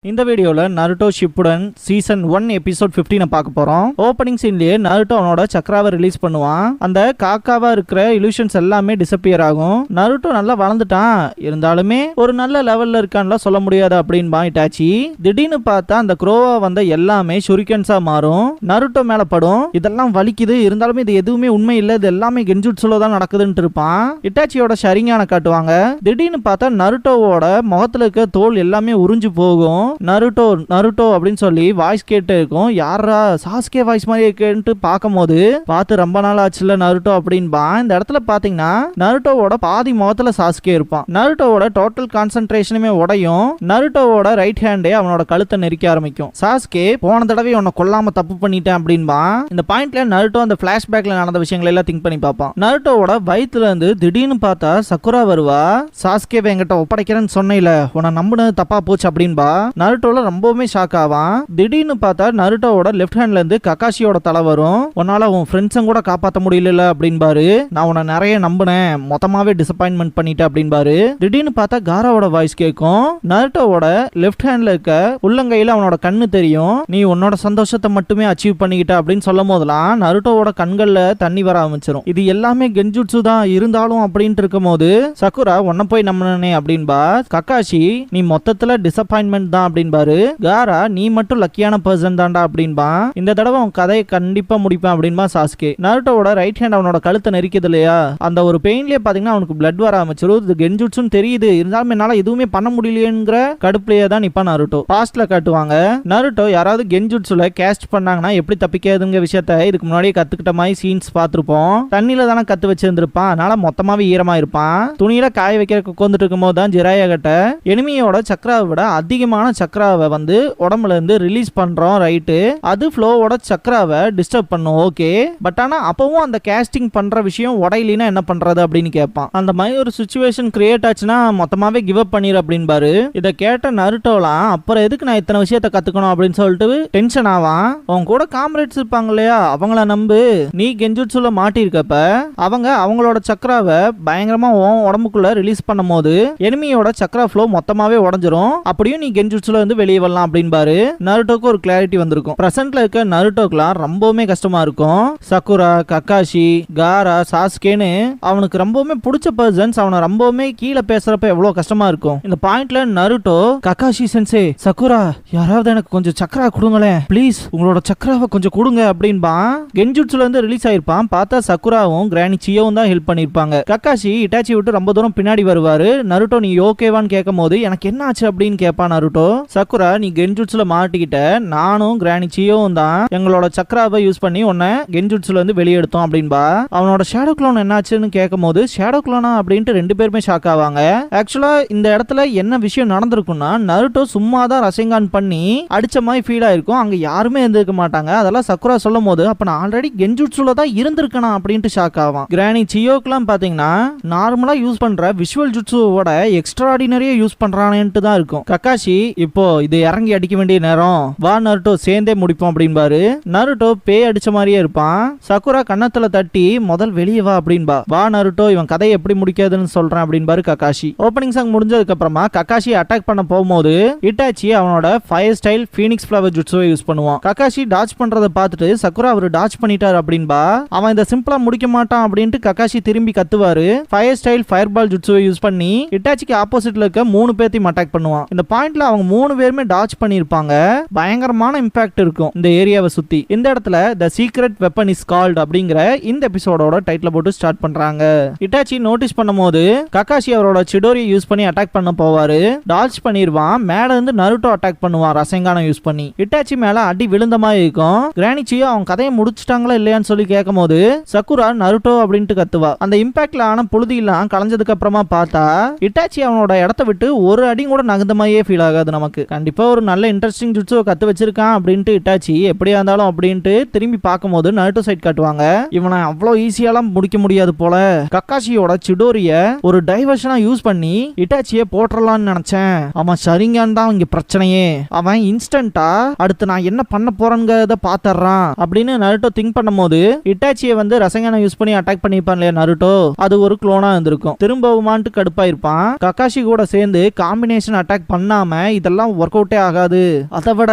இந்த வீடியோல Naruto Shippuden season 1 episode 15 பார்க்க போறோம். ஓப்பனிங் சீன்லயே நருட்டோ அவனோட சக்ராவை ரிலீஸ் பண்ணுவான். அந்த காக்காவா இருக்கிற இலூஷன்ஸ் எல்லாமே டிசப்பியர் ஆகும். நருட்டோ நல்லா வளர்ந்துட்டான், இருந்தாலுமே ஒரு நல்ல லெவல்ல இருக்கான்ல சொல்ல முடியாது அப்படின்பா இட்டாச்சி. திடீர்னு பார்த்தா அந்த குரோவா வந்த எல்லாமே ஷுரிகன்ஸா மாறும். நருட்டோ மேல படும். இதெல்லாம் வலிக்குது, இருந்தாலுமே இது எதுவுமே உண்மை இல்ல, இது எல்லாமே கென்ஜுட்சுல தான் நடக்குதுன்னு இருப்பான். இட்டாச்சியோட ஷரிங்கான காட்டுவாங்க. திடீர்னு பார்த்தா நருட்டோவோட முகத்துல இருக்க தோல் எல்லாமே உறிஞ்சு போகும். நருட்டோ நருட்டோ அப்படின்னு சொல்லி வாய்ஸ் கேட்டு இருக்கும். யாரா சாஸ்கே வாய்ஸ் மாதிரி இருக்குன்ட்டு பார்க்கும்போது பார்த்து ரொம்ப நாள் ஆச்சுல நருட்டோ அப்படின்பா. இந்த இடத்துல பாத்தீங்கன்னா நருட்டோவோட பாதி முகத்துல சாஸ்கே இருப்பான். நருட்டோவோட டோட்டல் கான்சென்ட்ரேஷனுமே உடையும். நருட்டோவோட ரைட் ஹேண்டே அவனோட கழுத்தை நெரிக்க ஆரம்பிக்கும். சாஸ்கே போன தடவை உன்னை கொல்லாம தப்பு பண்ணிட்டேன் அப்படின்பா. இந்த பாயிண்ட்ல நருட்டோ அந்த பிளாஷ்பேக்ல நடந்த விஷயங்களை எல்லாம் திங்க் பண்ணி பார்ப்பான். நருட்டோவோட வயிற்றுல இருந்து திடீர்னு பார்த்தா சக்குரா வருவா. சாஸ்கே என்கிட்ட ஒப்படைக்கிறேன்னு சொன்ன, உன்னை நம்பினது தப்பா போச்சு அப்படின்பா. நருட்டோல ரொம்பவுமே ஷாக் ஆவான். திடீர்னு பார்த்தா நருட்டோவோட லெஃப்ட் ஹேண்ட்ல இருந்து ககாஷியோட தலை வரும். உன்னால உன் ஃப்ரெண்ட்ஸும் கூட காப்பாற்ற முடியல அப்படின்பாரு. நான் உன்னை நிறைய நம்பினேன், மொத்தமாவே டிசப்பாயின்மெண்ட் பண்ணிட்டேன் அப்படின்பாரு. திடீர்னு பார்த்தா காராவோட வாய்ஸ் கேட்கும். நருட்டோவோட லெஃப்ட் ஹேண்ட்ல இருக்க உள்ளங்கையில அவனோட கண்ணு தெரியும். நீ உன்னோட சந்தோஷத்தை மட்டுமே அச்சீவ் பண்ணிக்கிட்ட அப்படின்னு சொல்லும் போதெல்லாம் நருட்டோவோட கண்கள்ல தண்ணி வர ஆரம்பிச்சிடும். இது எல்லாமே கென்ஜுட்சு தான் இருந்தாலும் அப்படின்ட்டு இருக்கும் போது சக்குரா உன்ன போய் நம்பினே அப்படின்பா. ககாஷி நீ மொத்தத்துல டிசப்பாயின்மெண்ட் தான் அப்படின்பாரு. காரா நீ மட்டும் லக்கியான பர்சன் தான்டா அப்படின்பா. இந்த தடவை உன் கதையை கண்டிப்பா முடிப்பேன் அப்படின்பா சாஸ்கே. நருட்டோவோட ரைட் ஹேண்ட் அவனோட கழுத்தை நெரிக்குது இல்லையா, அந்த ஒரு பெயின்லயே பாத்தீங்கன்னா அவனுக்கு பிளட் வர ஆரம்பிச்சிரும். இது கென்ஜுட்சுன்னு தெரியுது, இருந்தாலும் என்னால எதுவுமே பண்ண முடியலையேங்கிற கடுப்புலயே தான் நிப்பா நருட்டோ. பாஸ்ட்ல காட்டுவாங்க நருட்டோ யாராவது கென்ஜுட்சுல கேஸ்ட் பண்ணாங்கன்னா எப்படி தப்பிக்காதுங்க விஷயத்த இதுக்கு முன்னாடியே கத்துக்கிட்ட மாதிரி சீன்ஸ் பார்த்திருப்போம். தண்ணியில தானே கத்து வச்சிருந்திருப்பான், அதனால மொத்தமாவே ஈரமா இருப்பான். துணியில காய வைக்க உட்காந்துட்டு இருக்கும் போது தான் ஜிராயா கிட்ட எனிமியோட சக்ராவை விட அதிகமான சக்ராவை வந்து உடம்புல இருந்து ரிலீஸ் பண்றோம், ரைட்டு, அது ஃப்ளோவோட சக்ராவை டிஸ்டர்ப் பண்ணும், ஓகே, பட் ஆனா அப்பவும் அந்த கேஸ்டிங் பண்ற விஷயம் உடையிலினா என்ன பண்றது அப்படின்னு கேட்பான். அந்த மாதிரி ஒரு சிச்சுவேஷன் கிரியேட் ஆச்சுன்னா மொத்தமாவே கிவ் அப் பண்ணிரு அப்படின்பாரு. இதை கேட்ட நருட்டோலாம் அப்புறம் எதுக்கு நான் இத்தனை விஷயத்த கத்துக்கணும் அப்படின்னு சொல்லிட்டு டென்ஷன் ஆவான். அவங்க கூட காம்ரேட்ஸ் இருப்பாங்க இல்லையா, அவங்கள நம்பு. நீ கென்ஜுட்சுல மாட்டிருக்கப்ப அவங்க அவங்களோட சக்ராவை பயங்கரமா உடம்புக்குள்ள ரிலீஸ் பண்ணும் போது எனிமியோட சக்ரா ஃப்ளோ மொத்தமாவே உடஞ்சிரும். அப்படியும் நீ கென்ஜுட்சுல வந்து வெளியே வரலாம் அப்படின்பாரு. நருட்டோக்கு ஒரு கிளாரிட்டி வந்திருக்கும். பிரசன்ட்ல இருக்க நருட்டோக்குலாம் ரொம்பவுமே கஷ்டமா இருக்கும். சக்குரா, ககாஷி, காரா, சாஸ்கேன்னு அவனுக்கு ரொம்பவுமே பிடிச்ச பர்சன்ஸ் அவனை ரொம்பவுமே கீழே பேசுறப்ப எவ்வளவு கஷ்டமா இருக்கும். இந்த பாயிண்ட்ல நருட்டோ ககாஷி சென்சே, சக்குரா யாராவது எனக்கு கொஞ்சம் சக்ரா கொடுங்களேன் ப்ளீஸ், உங்களோட சக்ராவை கொஞ்சம் கொடுங்க அப்படின்பா. கென்ஜுட்சுல இருந்து ரிலீஸ் ஆயிருப்பான். பார்த்தா சக்குராவும் கிரானி சியோவும் தான் ஹெல்ப் பண்ணிருப்பாங்க. ககாஷி இட்டாச்சி விட்டு ரொம்ப தூரம் பின்னாடி வருவாரு. நருட்டோ நீ ஓகேவான்னு கேட்கும் போது எனக்கு என்ன ஆச்சு அப்படின்னு கேட்பான் நருட்டோ. சக்குரா நீ கென்ஜுட்சுல மாட்டிக்கிட்ட, நானும் கிரானி சியோவும் தான் எங்களோட சக்ராவை யூஸ் பண்ணி உன்னை கென்ஜுட்சுல இருந்து வெளியே எடுத்தோம் அப்படின்பா. அவனோட ஷேடோ க்ளோன் என்னாச்சுன்னு கேட்கும் போது ஷேடோ க்ளோனா அப்படின்ட்டு ரெண்டு பேருமே ஷாக் ஆவாங்க. ஆக்சுவலா இந்த இடத்துல என்ன விஷயம் நடந்திருக்கும்னா நருட்டோ சும்மா தான் ரசங்கான் பண்ணி அடிச்ச மாதிரி ஃபீல் ஆயிருக்கும். அங்க யாருமே இருந்திருக்க மாட்டாங்க. அதெல்லாம் சக்குரா சொல்லும் போது அப்ப நான் ஆல்ரெடி கென்ஜுட்சுல தான் இருந்திருக்கேனா அப்படின்ட்டு ஷாக் ஆவான். கிரானி சியோக்குலாம் பாத்தீங்கன்னா நார்மலா யூஸ் பண்ற விஷுவல் ஜுட்சுவோட எக்ஸ்ட்ராடினரியா யூஸ் பண்றானேன்ட்டு தான் இருக்கும். ககாஷி இப்போ இது இறங்கி அடிக்க வேண்டிய நேரம், வா நருட்டோ சேர்ந்தே முடிப்போம் அப்படின்பாரு. நருட்டோ பேய் அடிச்ச மாதிரியே இருப்பான். சக்குரா கண்ணத்துல தட்டி முதல் வெளியே வா அப்படின்பா. வா நருட்டோ இவன் கதையை எப்படி முடிக்காதுன்னு சொல்றேன் அப்படின்பாரு ககாஷி. ஓப்பனிங் சாங் முடிஞ்சதுக்கு அப்புறமா ககாஷி அட்டாக் பண்ண போகும்போது இட்டாச்சி அவனோட ஃபயர் ஸ்டைல் ஃபீனிக்ஸ் ஃப்ளவர் ஜுட்சுவை யூஸ் பண்ணுவான். ககாஷி டாச் பண்றதை பார்த்துட்டு சக்குரா அவரு டாச் பண்ணிட்டாரு அப்படின்பா. அவன் இதை சிம்பிளா முடிக்க மாட்டான் அப்படின்ட்டு ககாஷி திரும்பி கத்துவாரு. ஃபயர் ஸ்டைல் ஃபயர் பால் ஜுட்சுவை யூஸ் பண்ணி இட்டாச்சிக்கு ஆப்போசிட்ல இருக்க 3 பேத்தையும் அட்டாக் பண்ணுவான். இந்த பாயிண்ட்ல அவங்க 3 பேருமே டாச் பண்ணிருப்பாங்க. பயங்கரமான இம்பாக்ட் இருக்கும் இந்த ஏரியாவை சுத்தி. இந்த இடத்துல தி சீக்ரெட் வெப்பன் இஸ் கால்ட் அப்படிங்கிற இந்த எபிசோடோட டைட்டில் போட்டு ஸ்டார்ட் பண்றாங்க. இட்டாச்சி நோட்டீஸ் பண்ணும்போது ககாஷி அவரோட சிடோரியை யூஸ் பண்ணி அட்டாக் பண்ண போவாரு. டாச் பண்ணிடுவான். மேல இருந்து நருட்டோ அட்டாக் பண்ணுவான் ரசங்கான யூஸ் பண்ணி. இட்டாச்சி மேல அடி விழுந்த மாதிரி இருக்கும். கிரானிச்சியோ அவங்க கதையை முடிச்சிட்டாங்களா இல்லையான்னு சொல்லி கேட்கும் போது சக்குரா நருட்டோ அப்படின்ட்டு கத்துவா. அந்த இம்பாக்ட்ல ஆன புழுதி எல்லாம் கலைஞ்சதுக்கு அப்புறமா பார்த்தா இட்டாச்சி அவனோட இடத்த விட்டு ஒரு அடி கூட நகர்ந்த மாதிரியே ஃபீல் ஆகாது நமக்கு. நமக்கு. கண்டிப்பா ஒரு நல்ல இன்ட்ரெஸ்டிங் ஜுட்சுவை கத்து வச்சிருக்கான் அப்படின்ட்டு இட்டாச்சி எப்படியா இருந்தாலும் அப்படின்ட்டு திரும்பி பார்க்கும்போது நருட்டோ சைட் காட்டுவாங்க. இவனை அவ்வளோ ஈஸியாலாம் முடிக்க முடியாது போல. கக்காஷியோட சிடோரிய ஒரு டைவர்ஷனா யூஸ் பண்ணி இட்டாச்சியை போட்டுறலாம்னு நினைச்சேன். அவன் சரிங்கான் தான் இங்க பிரச்சனையே. அவன் இன்ஸ்டன்டா அடுத்து நான் என்ன பண்ண போறேங்கிறத பாத்துறான் அப்படின்னு நருட்டோ திங்க் பண்ணும்போது இட்டாச்சியை வந்து ரசங்கான யூஸ் பண்ணி அட்டாக் பண்ணிருப்பான் இல்லையா நருட்டோ, அது ஒரு குளோனா இருந்திருக்கும். திரும்பவுமான்ட்டு கடுப்பா இருப்பான். கக்காஷி கூட சேர்ந்து காம்பினேஷன் அட்டாக் பண்ணாம இதெல்லாம் ஒர்க் அவுட்டே ஆகாது. அதை விட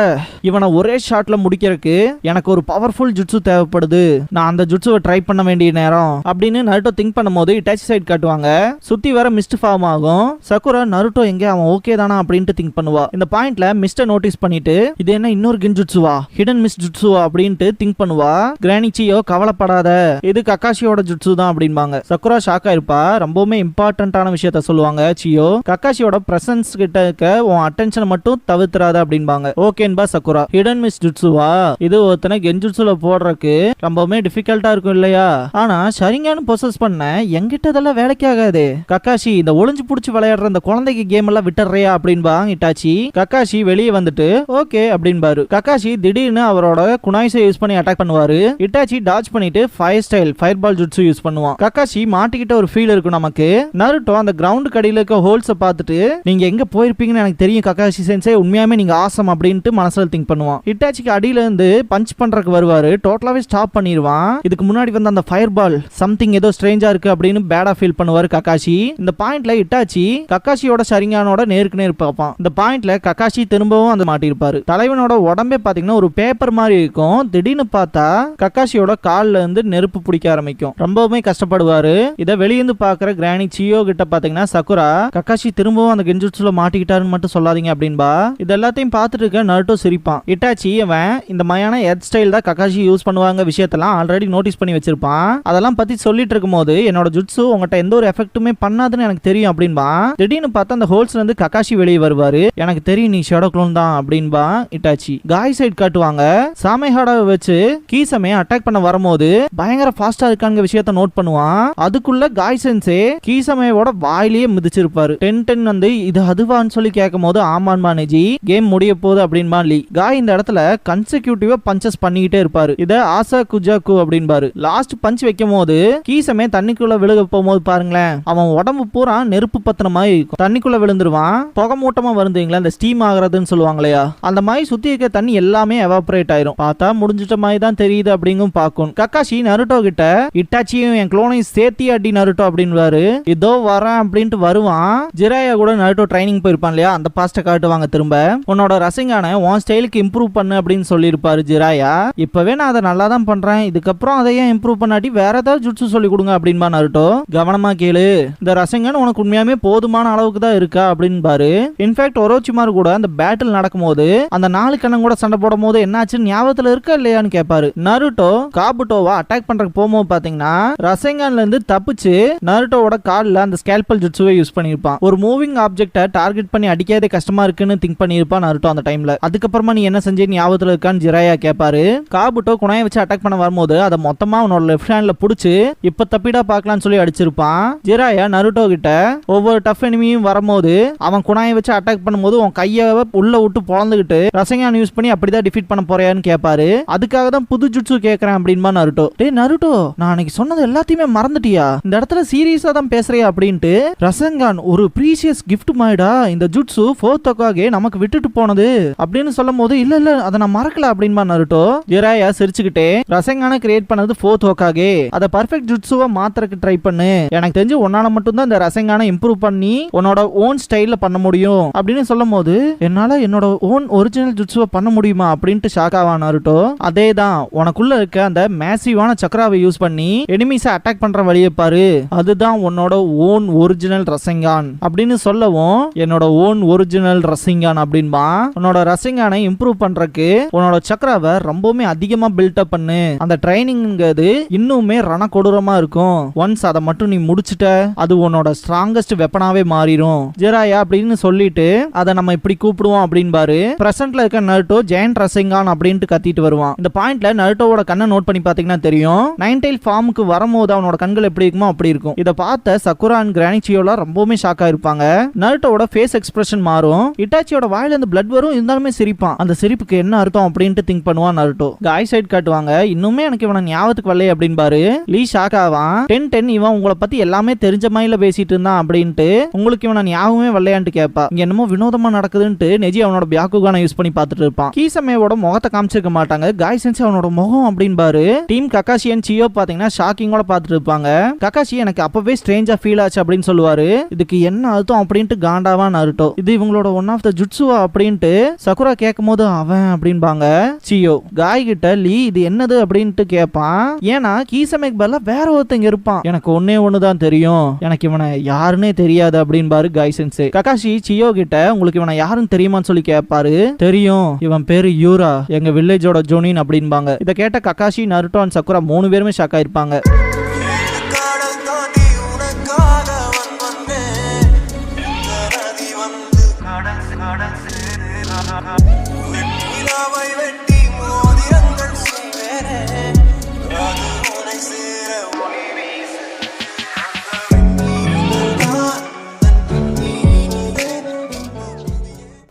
இவனை ஒரே ஷாட்ல முடிக்கிறதுக்கு எனக்கு ஒரு பவர்ஃபுல் ஜுட்சு தேவைப்படுது. நான் அந்த ஜுட்சுவை ட்ரை பண்ண வேண்டிய நேரம் அப்படின்னு நருட்டோ திங்க் பண்ணும்போது இட்டாச்சி சைட் காட்டுவாங்க. சுத்தி வர மிஸ்ட் ஃபார்ம் ஆகும். சக்குரா நருட்டோ எங்க அவன் ஓகே தானா அப்படின்ட்டு திங்க் பண்ணுவா. இந்த பாயிண்ட்ல மிஸ்ட நோட்டீஸ் பண்ணிட்டு இது என்ன இன்னொரு கென்ஜுட்சுவா, ஹிடன் மிஸ்ட் ஜுட்சுவா அப்படின்ட்டு திங்க் பண்ணுவா. கிரானி சியோ கவலைப்படாத, இது கக்காஷியோட ஜுட்சு தான் அப்படின்பாங்க. சக்குரா ஷாக் ஆயிருப்பா. ரொம்பவுமே இம்பார்ட்டன்டான விஷயத்த சொல்லுவாங்க சியோ. கக்காஷியோட பிரசன்ஸ் கிட்ட இருக்க உன் அட்டென்ஷனை மட்டும் தவிர்த்துறாத அப்படின்பாங்க. ஓகேன்பா சக்குரா. ஹிடன் மிஸ்ட் ஜுட்சுவா, இது ஒருத்தனை கென்ஜுட்சுல போடுறதுக்கு ரொம்பவுமே டிஃபிகல்ட்டா இருக்கும் இல்லையா? ஆனா ஷரிங்கான் பொசஸ் பண்ண எங்கிட்ட இதெல்லாம் வேலைக்கு ஆகாது. கக்காஷி இந்த ஒளிஞ்சு புடிச்சு விளையாடுற இந்த குழந்தைக்கு கேம் எல்லாம் விட்டுறியா அப்படின்பாங்க இட்டாச்சி. கக்காஷி வெளியே வந்துட்டு ஓகே அப்படின்பாரு. கக்காஷி திடீர்னு அவரோட குனாய்ஸை யூஸ் பண்ணி அட்டாக் பண்ணுவாரு. இட்டாச்சி டாட்ஜ் பண்ணிட்டு fire style fire ball jutsu use பண்ணுவான். கக்காஷி மாட்டிக்கிட்ட ஒரு ஃபீல் இருக்கும் நமக்கு. நருட்டோ அந்த கிரவுண்ட் கடியில இருக்க ஹோல்ஸை பார்த்துட்டு நீங்க எங்க போயிருப்பீங்கன்னு எனக்கு தெரியும் கக்காஷி சென்சே, உண்மையாமே நீங்க ஆசம் அப்படின்ட்டு மனசுல திங்க் பண்ணுவான். இட்டாச்சிக்கு அடியில இருந்து பஞ்ச் பண்றதுக்கு வருவாரு. டோட்டலாவே ஸ்டாப் பண்ணிடுவான். இதுக்கு முன்னாடி வந்து அந்த ஃபயர் பால் சம்திங் ஏதோ ஸ்ட்ரேஞ்சா இருக்கு அப்படின்னு பேடா ஃபீல் பண்ணுவாரு கக்காஷி. இந்த பாயிண்ட்ல இட்டாச்சி கக்காஷியோட ஷரிங்கானோட நேருக்கு நேர் பார்ப்பான். இந்த பாயிண்ட்ல கக்காஷி திரும்பவும் அந்த மாட்டிருப்பாரு. தலைவனோட உடம்பே பாத்தீங்கன்னா ஒரு பேப்பர் மாதிரி இருக்கும். திடீர்னு பார்த்தா கக்காஷியோட கால்ல இருந்து நெருப்பு பிடிக்க ஆரம்பிக்கும். ரொம்பவுமே கஷ்டப்படுவாரு. இதை வெளியிருந்து பாக்குற கிரானி சியோ கிட்ட பாத்தீங்கன்னா சக்குரா கக்காஷி திரும்பவும் அந்த கென்ஜுட்சுல மாட்டிக்கிட்டாருன்னு மட்டும் சொல்லாதீங்க அப்படின்பா. இது எல்லாத்தையும் பார்த்துட்டு இருக்க நருட்டோ சிரிப்பான். இட்டாச்சி அவன் இந்த மாதிரியான ஹெட் ஸ்டைல் தான் கக்காஷி யூஸ் பண்ணுவாங்க விஷயத்தெல்லாம் ஆல்ரெடி நோட்டீஸ் பண்ணி வச்சிருப்பான். அதெல்லாம் பத்தி சொல்லிட்டு இருக்கும் போது என்னோட ஜுட்சு உங்ககிட்ட எந்த ஒரு எஃபெக்ட்டுமே பண்ணாதுன்னு எனக்கு தெரியும் அப்படின்பா. திடீர்னு பார்த்தா அந்த ஹோல்ஸ்ல இருந்து கக்காஷி வெளியே வருவாரு. எனக்கு தெரியும் நீ ஷேடோ க்ளோன் தான் அப்படின்பா இட்டாச்சி. காய் சைட் காட்டுவாங்க. சாமைஹாடாவை வச்சு கீசமே அட்டாக் பண்ண வரும்போது பயங்கர ஃபாஸ்டா இருக்காங்க விஷயத்த நோட் பண்ணுவான். அதுக்குள்ள காய் சென்சே கீசமேவோட வாயிலேயே மிதிச்சிருப்பாரு. 10-10 வந்து இது அதுவான்னு சொல்லி கேட்கும் போது ஆமான் மானேஜி கேம் முடிய போகுது அப்படின்பா லீ. காய் இந்த இடத்துல கன்செக்யூட்டிவா பஞ்சஸ் பண்ணிக்கிட்டே இருப்பாரு. இத ஆசா குஜாக்கு அப்படின்பாரு. லாஸ்ட் பஞ்ச் வைக்கும் போது கீசமே தண்ணிக்குள்ள விழுக போகும்போது பாருங்களேன் அவன் உடம்பு பூரா நெருப்பு பத்தின மாதிரி இருக்கும். தண்ணிக்குள்ள விழுந்துருவான். புகை மூட்டமா வருதுங்களா இந்த ஸ்டீம் ஆகுறதுன்னு சொல்லுவாங்க இல்லையா, அந்த மாதிரி சுத்தி இருக்க தண்ணி எல்லாமே எவாபரேட் ஆயிரும். பார்த்தா முடிஞ்சிட்ட மாதிரி தான் தெரியுது அப்படிங்கும் பார்க்கும். கக்காஷி நருட்டோ கிட்ட இட்டாச்சியும் என் க்ளோனையும் சேர்த்தி அடி நருட்டோ அப்படின்வாரு. இதோ வரேன் அப்படின்ட்டு வருவான். ஜிராயா கூட நருட்டோ ட்ரைனிங் போயிருப்பான் இல்லையா, அந்த பாஸ்ட காட்டுவாங்க. திரும்ப உன்னோட ரசிங்கான உன் ஸ்டைலுக்கு இம்ப்ரூவ் பண்ணு அப்படின்னு சொல்லியிருப்பாரு ஜிராயா. இப்பவே நான் அதை நல்லா தான் பண்றேன், இதுக்கப்புறம் அதை ஏன் இம்ப்ரூவ் பண்ணாட்டி வேற ஏதாவது ஜுட்சு சொல்லி கொடுங்க அப்படின்பா நருட்டோ. கவனமா கேளு, இந்த ரசிங்கான் உனக்கு உண்மையாமே போதுமான அளவுக்கு தான் இருக்கா அப்படின்பாரு. இன்ஃபேக்ட் ஒரோச்சிமாரு கூட அந்த பேட்டில் நடக்கும்போது அந்த 4 கண்ணன் கூட சண்டை போடும் போது என்னாச்சு ஞாபகத்துல இருக்கா இல்லையான்னு கேட்பாரு. நருட்டோ காபுட்டோவா அட்டாக் பண்றதுக்கு போகும்போது பாத்தீங்கன்னா ரசங்கான்ல இருந்து தப்பிச்சு நருட்டோவோட கால்ல அந்த ஸ்கேல்பல் ஜுட்சுவை யூஸ் பண்ணிருப்பான். ஒரு மூவிங் ஆப்ஜெக்ட்டை டார்கெட் பண்ணி அடிக்காதே கஷ்டமா இருக்குன்னு திங்க் பண்ணிருப்பான் நருட்டோ அந்த டைம்ல. அதுக்கப்புறமா நீ என்ன செஞ்சே ஞாபகத்துல இருக்கான்னு ஜிராயா கேட்பாரு. காபுட்டோ குனாயை வச்சு அட்டாக் பண்ண வரும்போது அதை மொத்தமா அவனோட லெஃப்ட் ஹேண்ட்ல புடிச்சு இப்ப தப்பிடா பாக்கலாம்னு சொல்லி அடிச்சிருப்பான். ஜிராயா நருட்டோ கிட்ட ஒவ்வொரு டஃப் எனிமியும் வரும்போது அவன் குனாயை வச்சு அட்டாக் பண்ணும்போது உன் கையை உள்ள விட்டு பொழந்துகிட்டு ரசங்கான் யூஸ் பண்ணி அப்படிதான் டிஃபீட் பண்ண போறியான்னு கேட்பாரு. அதுக்காக தான் புது ஜுட்சு கேட்கறேன் அப்படின்பா நருட்டோ. டேய் நருட்டோ, நான் அன்னைக்கு சொன்னது எல்லாத்தையுமே மறந்துட்டியா? இந்த இடத்துல சீரியஸா தான் பேசுறியா அப்படின்ட்டு. ரசங்கான் ஒரு ப்ரீஷியஸ் கிஃப்ட் மாயிடா, இந்த ஜுட்சு 4th ஹோக்காகே நமக்கு விட்டுட்டு போனது அப்படின்னு சொல்லும் போது இல்ல இல்ல அதை நான் மறக்கல அப்படின்பா நருட்டோ. ஜிராயா சிரிச்சுக்கிட்டே ரசங்கான கிரியேட் பண்ணது 4th ஹோக்காகே, அதை பர்ஃபெக்ட் ஜுட்சுவா மாத்திரக்கு ட்ரை பண்ணு. எனக்கு தெரிஞ்சு உன்னால மட்டும் தான் இந்த ரசங்கான இம்ப்ரூவ் பண்ணி உன்னோட ஓன் ஸ்டைல்ல பண்ண முடியும் அப்படின்னு சொல்லும் போது என்னால என்னோட ஓன் ஒரிஜினல் ஜுட்சுவை பண்ண முடியுமா அப்படின்ட்டு ஷாக் ஆவான் நருட்டோ. அதேதான், உனக்குள்ள இருக்க அந்த மேசிவான சக்கராவை யூஸ் பண்ணி எனிமீஸை அட்டாக் பண்ற வழியை பாரு, அதுதான் உன்னோட ஓன் ஒரிஜினல் ரசங்கான் அப்படின்னு சொல்லவும் என்னோட ஓன் ஒரிஜினல் ரசங்கான் அப்படின்பா. உன்னோட ரசங்கானை இம்ப்ரூவ் பண்றதுக்கு உன்னோட சக்கராவை ரொம்பவுமே அதிகமா பில்ட் அப் பண்ணு. அந்த ட்ரைனிங்கிறது இன்னுமே ரண கொடூரமா இருக்கும். ஒன்ஸ் அதை மட்டும் நீ முடிச்சிட்ட அது உன்னோட ஸ்ட்ராங்கஸ்ட் வெப்பனாவே மாறிடும் ஜெராயா அப்படின்னு சொல்லிட்டு அதை நம்ம இப்படி கூப்பிடுவோம் அப்படின்பாரு. பிரசன்ட்ல இருக்க நருட்டோ ஜெயண்ட் ரசங்கான் அப்படின்ட்டு கத்திட்டு வருவான். இந்த பாயிண்ட்ல நருட்டோவோட கண்ணை நோட் பண்ணி பாத்தீங்கன்னா தெரியும். 9 ஃபார்முக்கு வரும்போது அவனோட கண்கள் எப்படி இருக்குமோ அப்படி இருக்கும். இதை பார்த்த சக்குரா அண்ட் கிரானி சியோலாம் ரொம்பவுமே ஷாக்கா இருப்பாங்க. நருட்டோவோட ஃபேஸ் எக்ஸ்பிரஷன் மாறும். இட்டாச்சியோட வாயில இருந்து பிளட் வரும், இருந்தாலுமே சிரிப்பான். அந்த சிரிப்புக்கு என்ன அர்த்தம் அப்படின்ட்டு திங்க் பண்ணுவான் நருட்டோ. காய் சைட் காட்டுவாங்க. இன்னுமே எனக்கு இவனை ஞாபகத்துக்கு வரலையே அப்படின்பாரு. லீ ஷாக் ஆவான். 10 இவன் உங்களை பத்தி எல்லாமே தெரிஞ்ச மாதிரில பேசிட்டு இருந்தான் அப்படின்ட்டு உங்களுக்கு இவனை ஞாபகமே வரலையான்ட்டு கேட்பா. இங்க என்னமோ வினோதமா நடக்குதுன்ட்டு நெஜி அவனோட பியாக்குகான யூஸ் பண்ணி பார்த்துட்டு இருப்பான். கீசமேவோட முகத்தை காமிச்சிருக்க மாட்டாங்க. காய் சென்ஸ் அவனோட முகம் அப்படின்பாரு. டீம் கக்காஷி அண்ட் சியோ பாத்தீங்கன்னா ஷாக்கிங்கோட பார்த்துட்டு இருப்பாங்க. கக்காஷி எனக்கு அப்பவே ஸ்ட்ரேஞ்சா ஃபீல் ஆச்சு அப்படின்னு சொல்லுவாரு. இதுக்கு என்ன அர்த்தம் அப்படின்ட்டு காண்டாவா நருட்டோ. இது இவங்களோட ஒன் ஆஃப் த ஜுட்சுவா அப்படின்ட்டு சகுரா கேட்கும் போது அவன் அப்படின்பாங்க. சியோ காய் கிட்ட லீ இது என்னது அப்படின்ட்டு கேட்பான். ஏன்னா கீசமேக்கு பதிலா வேற ஒருத்தங்க இருப்பான். எனக்கு ஒன்னே ஒண்ணுதான் தெரியும், எனக்கு இவனை யாருன்னே தெரியாது அப்படின்பாரு காய் சென்சே. கக்காஷி சியோ கிட்ட உங்களுக்கு இவனை யாருன்னு தெரியுமான்னு சொல்லி கேட்பாரு. தெரியும், இவன் பேரு யூரா, எங்க வில்லேஜோட ஜோனின் அப்படின்பாங்க. இதை கேட்ட கக்காஷி நருட்டோ அண்ட் சகுரா 3 பேருமே ஷாக் ஆயிருப்பாங்க.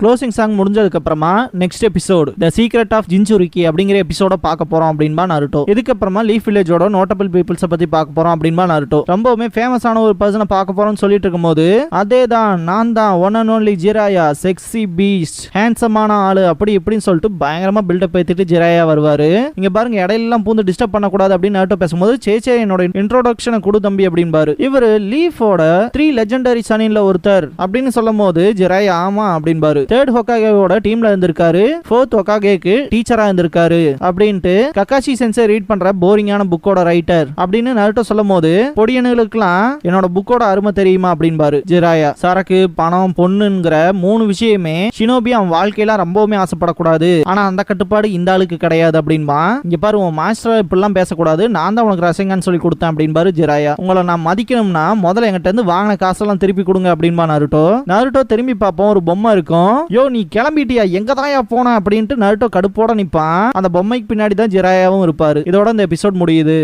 க்ளோசிங் சாங் முடிஞ்சதுக்கு அப்புறமா next episode the secret of jinchuriki அப்படிங்கிற எபிசோட பார்க்க போறோம் அப்படின்பா நருட்டோ. இதுக்கப்புறமா லீஃப் வில்லேஜோட நோட்டபிள் பீப்புள்ஸை பத்தி பார்க்க போறோம் அப்படின்பா நருட்டோ. ரொம்பவுமே ஃபேமஸான ஒரு பர்சனை பார்க்க போறோம்னு சொல்லிட்டு இருக்கும்போது அதேதான் நான் தான் one and only Jiraiya, sexy beast, ஹேண்ட்ஸமான ஆளு அப்படி இப்படின்னு சொல்லிட்டு பயங்கரமா பில்டப் ஏத்திட்டு ஜிராயா வருவாரு. இங்க பாருங்க இடையிலாம் பூந்து டிஸ்டர்ப் பண்ணக்கூடாது அப்படின்னு நருட்டோ பேசும்போது சேச்சே என்னோட இன்ட்ரோடக்ஷனை கொடு தம்பி அப்படின்பாரு. இவரு லீஃபோட 3 லெஜெண்டரி சனின்ல ஒருத்தர் அப்படின்னு சொல்லும் போது ஜிராயா ஆமா அப்படின்பாரு. 3rd ஹொகாகேவோட டீம்ல இருந்திருக்காரு, 4th ஹொகாகேக்கு டீச்சரா இருந்திருக்காரு அப்படின்ட்டு கக்காஷி சென்சே ரீட் பண்ற போரிங்கான புக்கோட ரைட்டர் அப்படின்னு நருட்டோ சொல்லும் போது பொடியனுங்களுக்குலாம் என்னோட புக்கோட அருமை தெரியுமா அப்படின்பாரு ஜிராயா. சரக்கு, பணம், பொண்ணுங்கிற 3 விஷயமே ஷினோபி அவன் வாழ்க்கையில ரொம்பவுமே ஆசைப்படக்கூடாது, ஆனா அந்த கட்டுப்பாடு இந்த ஆளுக்கு கிடையாது அப்படின்பா. இங்க பாரு உன் மாஸ்டர் இப்படிலாம் பேசக்கூடாது, நான் தான் உனக்கு ரசங்கன்னு சொல்லி கொடுத்தேன் அப்படின்பாரு ஜிராயா. உங்களை நான் மதிக்கணும்னா முதல்ல என்கிட்ட இருந்து வாங்கின காசெல்லாம் திருப்பி கொடுங்க அப்படின்பா நருட்டோ. நருட்டோ திரும்பி பார்ப்போம், ஒரு பொம்மை இருக்கும். யோ நீ கிளம்பிட்டியா, எங்க தாயா போன அப்படின்ட்டு நருட்டோ கடுப்போட நிப்பான். அந்த பொம்மைக்கு பின்னாடி தான் ஜிராயாவும் இருப்பாரு. இதோட இந்த எபிசோட் முடியுது.